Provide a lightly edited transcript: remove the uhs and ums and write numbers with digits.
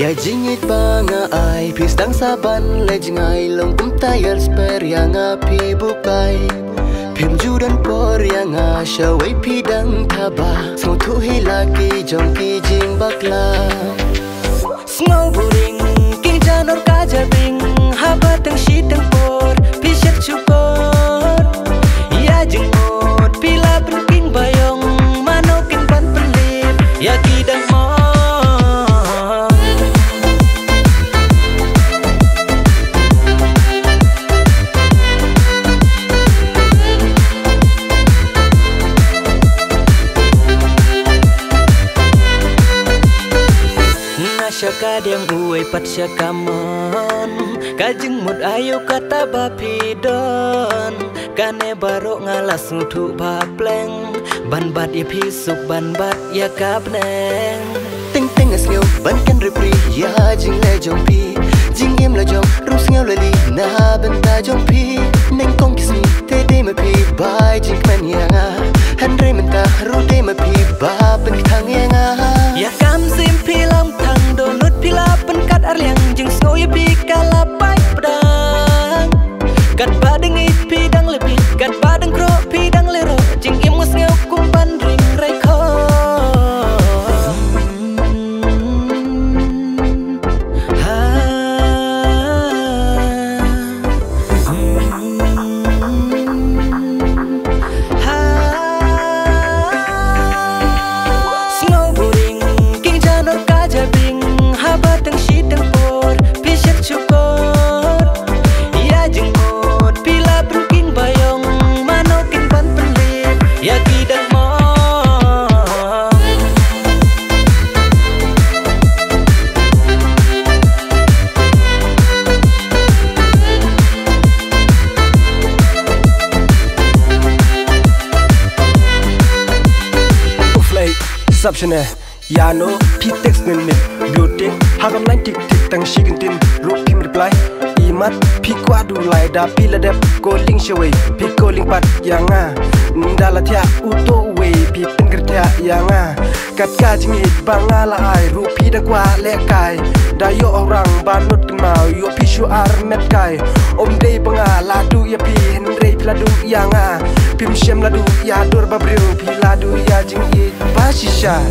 Ya jingit banga ai pis dang saban le jingai long tum tayar sper yang api bukai Pim judan por yang shawai pidang thaba Sngau thu hi laki jong ki jing bakla Sngau buring king janor kaja bing haba tang shi tang por pishat chukor Ya jing mot pila king bayong mano king ban pelip ya kidang mo Kadang uai pat syakamon Kajeng mud ayo kata bapidon Kane barok ngalas ngutuk bapleng Ban bat ya pisuk ban bat ya kabneng Ting ting as ngeu ban kan repri ya jing le jong pi Jing im la jong rus ngeu la li na benta jong pi Neng kong kisni te de ma pi bai jing kman yang Han re menta ru de ma pi ba ben thang yang Ya kam sim pi lam thang donut pila penkat arliang jeng snow ya pi kalapai pedang kat badeng it pidang lebih kat badeng kro pidang lero jeng imus ngeu kumpan ring reko Subshane Yano Pitex Nilmin Beauty Hagam line tik tik tang shigintin Rup pim reply Imat Pikwa du lai da pila dep Calling shaway Pik calling pat yanga Ndala tia uto way Pipin kertia yanga Kat kajingit bangala ai Rupi da kwa lekai Da yo orang banut mau Yo pishu armet kai Om day bangala du ya pi Henry piladu yanga Pim shem ladu ya dur babriu Piladu ya jingit Bashisha